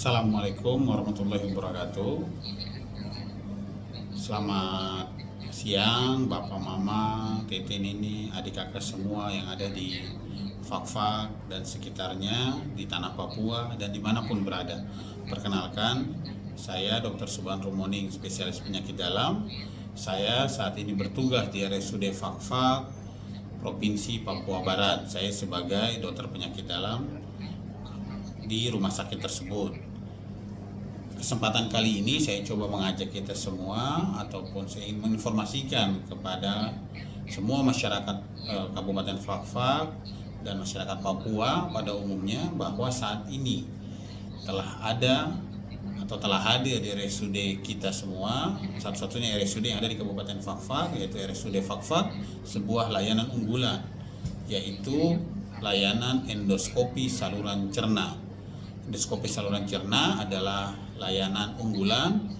Assalamualaikum warahmatullahi wabarakatuh. Selamat siang Bapak Mama, Tete Nini, adik kakak semua yang ada di Fak-Fak dan sekitarnya, di tanah Papua dan dimanapun berada. Perkenalkan, saya Dr. Subhan Rumoning, spesialis penyakit dalam. Saya saat ini bertugas di RSUD Fak-Fak, Provinsi Papua Barat. Saya sebagai dokter penyakit dalam di rumah sakit tersebut. Kesempatan kali ini saya coba mengajak kita semua ataupun saya ingin menginformasikan kepada semua masyarakat Kabupaten Fak-Fak dan masyarakat Papua pada umumnya bahwa saat ini telah hadir di RSUD kita semua, satu-satunya RSUD yang ada di Kabupaten Fak-Fak, yaitu RSUD Fak-Fak, sebuah layanan unggulan, yaitu layanan endoskopi saluran cerna. Endoskopi saluran cerna adalah layanan unggulan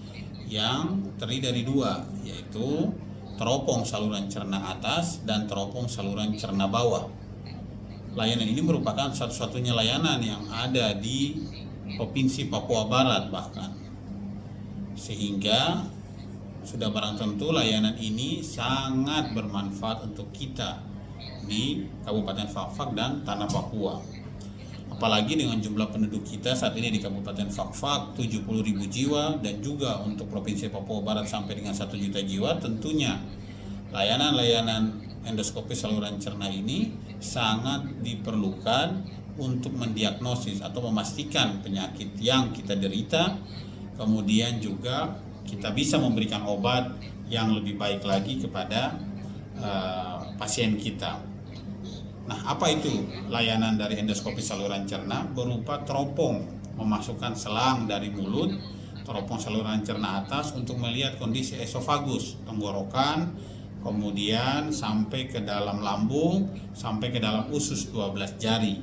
yang terdiri dari dua, yaitu teropong saluran cerna atas dan teropong saluran cerna bawah. Layanan ini merupakan satu-satunya layanan yang ada di Provinsi Papua Barat bahkan. Sehingga sudah barang tentu layanan ini sangat bermanfaat untuk kita di Kabupaten Fak-Fak dan tanah Papua. Apalagi dengan jumlah penduduk kita saat ini di Kabupaten Fak-Fak 70.000 jiwa dan juga untuk Provinsi Papua Barat sampai dengan 1 juta jiwa, tentunya layanan-layanan endoskopi saluran cerna ini sangat diperlukan untuk mendiagnosis atau memastikan penyakit yang kita derita, kemudian juga kita bisa memberikan obat yang lebih baik lagi kepada pasien kita. Nah, apa itu layanan dari endoskopi saluran cerna? Berupa teropong, memasukkan selang dari mulut, teropong saluran cerna atas untuk melihat kondisi esofagus, tenggorokan, kemudian sampai ke dalam lambung, sampai ke dalam usus 12 jari.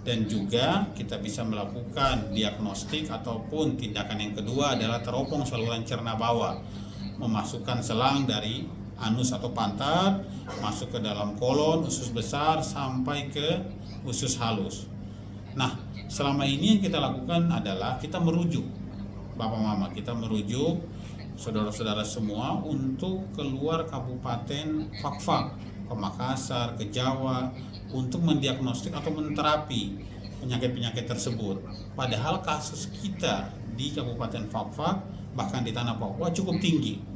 Dan juga kita bisa melakukan diagnostik ataupun tindakan yang kedua adalah teropong saluran cerna bawah, memasukkan selang dari anus atau pantat masuk ke dalam kolon, usus besar sampai ke usus halus. Nah, selama ini yang kita lakukan adalah kita merujuk Bapak Mama, kita merujuk saudara-saudara semua untuk keluar Kabupaten Fak-Fak, ke Makassar, ke Jawa untuk mendiagnostik atau menterapi penyakit-penyakit tersebut. Padahal kasus kita di Kabupaten Fak-Fak bahkan di tanah Papua cukup tinggi.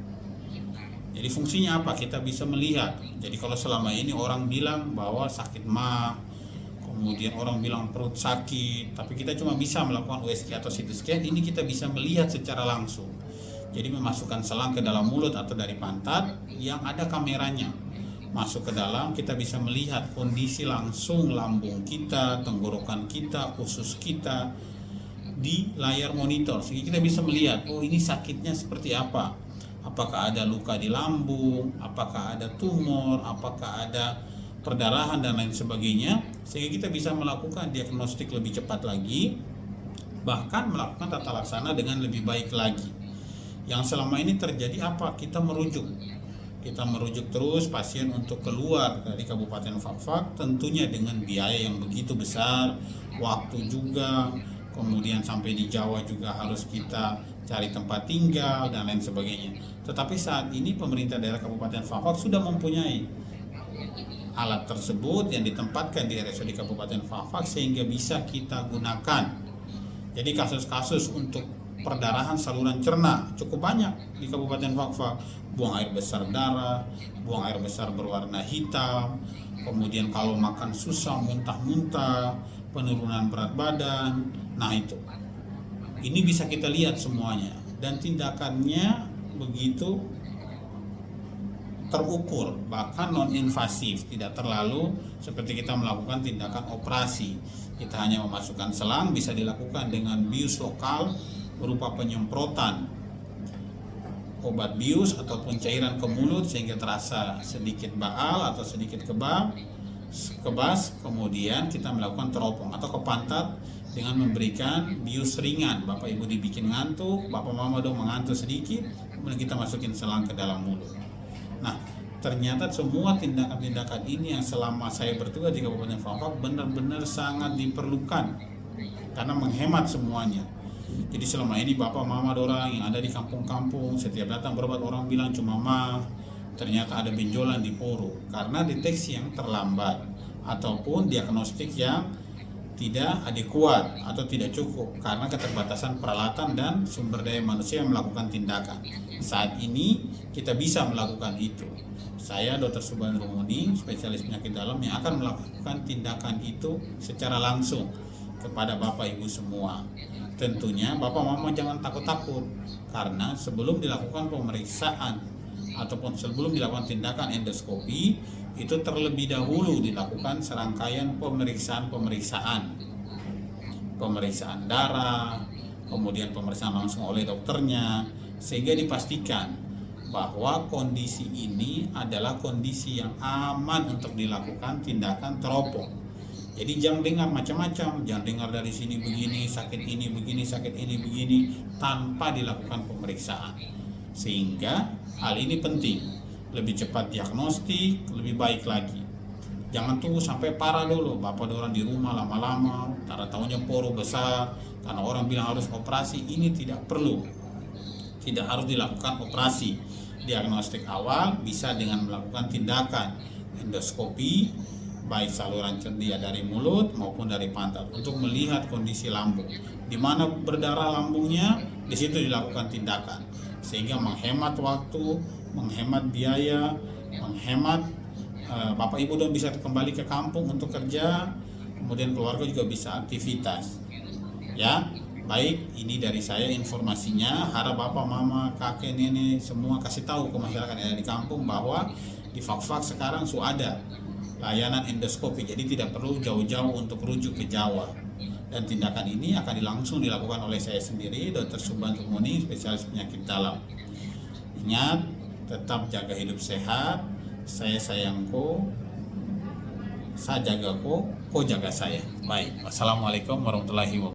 Jadi fungsinya apa? Kita bisa melihat. Jadi kalau selama ini orang bilang bahwa sakit mah, kemudian orang bilang perut sakit, tapi kita cuma bisa melakukan USG atau CT scan, ini kita bisa melihat secara langsung. Jadi memasukkan selang ke dalam mulut atau dari pantat yang ada kameranya. Masuk ke dalam, kita bisa melihat kondisi langsung lambung kita, tenggorokan kita, usus kita di layar monitor. Sehingga kita bisa melihat, oh ini sakitnya seperti apa. Apakah ada luka di lambung, apakah ada tumor, apakah ada perdarahan dan lain sebagainya, sehingga kita bisa melakukan diagnostik lebih cepat lagi, bahkan melakukan tata laksana dengan lebih baik lagi. Yang selama ini terjadi apa? Kita merujuk terus pasien untuk keluar dari Kabupaten Fak-Fak, tentunya dengan biaya yang begitu besar, waktu juga, kemudian sampai di Jawa juga harus kita cari tempat tinggal dan lain sebagainya. Tetapi saat ini pemerintah daerah Kabupaten Fak-Fak sudah mempunyai alat tersebut yang ditempatkan di RSUD Kabupaten Fak-Fak sehingga bisa kita gunakan. Jadi kasus-kasus untuk perdarahan saluran cerna cukup banyak di Kabupaten Fak-Fak. Buang air besar darah, buang air besar berwarna hitam, kemudian kalau makan susah, muntah-muntah, penurunan berat badan. Nah itu, ini bisa kita lihat semuanya dan tindakannya begitu terukur, bahkan non-invasif, tidak terlalu seperti kita melakukan tindakan operasi. Kita hanya memasukkan selang, bisa dilakukan dengan bius lokal berupa penyemprotan obat bius ataupun cairan ke mulut sehingga terasa sedikit baal atau sedikit kebas, kemudian kita melakukan teropong atau ke pantat dengan memberikan bius ringan. Bapak Ibu dibikin ngantuk, Bapak Mama dong mengantuk sedikit, kemudian kita masukin selang ke dalam mulut. Nah, ternyata semua tindakan-tindakan ini yang selama saya bertugas di Kabupaten Fak-Fak benar-benar sangat diperlukan karena menghemat semuanya. Jadi selama ini bapak mama dorang yang ada di kampung-kampung setiap datang berobat orang bilang cuma mah, ternyata ada benjolan di paru karena deteksi yang terlambat ataupun diagnostik yang tidak adekuat atau tidak cukup karena keterbatasan peralatan dan sumber daya manusia yang melakukan tindakan. Saat ini kita bisa melakukan itu. Saya Dr. Subhan Rumuni, spesialis penyakit dalam yang akan melakukan tindakan itu secara langsung kepada Bapak Ibu semua. Tentunya Bapak Mama jangan takut-takut karena sebelum dilakukan pemeriksaan ataupun sebelum dilakukan tindakan endoskopi itu terlebih dahulu dilakukan serangkaian pemeriksaan darah, kemudian pemeriksaan langsung oleh dokternya sehingga dipastikan bahwa kondisi ini adalah kondisi yang aman untuk dilakukan tindakan teropong. Jadi jangan dengar macam-macam, jangan dengar dari sini begini, sakit ini begini, sakit ini begini tanpa dilakukan pemeriksaan. Sehingga hal ini penting, lebih cepat diagnostik, lebih baik lagi. Jangan tunggu sampai parah dulu, bapak orang di rumah lama-lama, tahu-taunya paru besar, karena orang bilang harus operasi, ini tidak perlu. Tidak harus dilakukan operasi. Diagnostik awal bisa dengan melakukan tindakan endoskopi, baik saluran cerdia dari mulut maupun dari pantat untuk melihat kondisi lambung. Di mana berdarah lambungnya, di situ dilakukan tindakan. Sehingga menghemat waktu, menghemat biaya, menghemat Bapak Ibu dan bisa kembali ke kampung untuk kerja, kemudian keluarga juga bisa aktivitas. Ya, baik, ini dari saya informasinya. Harap Bapak, Mama, kakek, nenek semua kasih tahu ke masyarakat yang ada di kampung bahwa di Fakfak sekarang sudah ada layanan endoskopi, jadi tidak perlu jauh-jauh untuk rujuk ke Jawa. Dan tindakan ini akan langsung dilakukan oleh saya sendiri, Dr. Subhan Rumuni, spesialis penyakit dalam. Ingat, tetap jaga hidup sehat. Saya sayangku, saya jagaku, kau jaga saya. Baik, wassalamualaikum warahmatullahi wabarakatuh.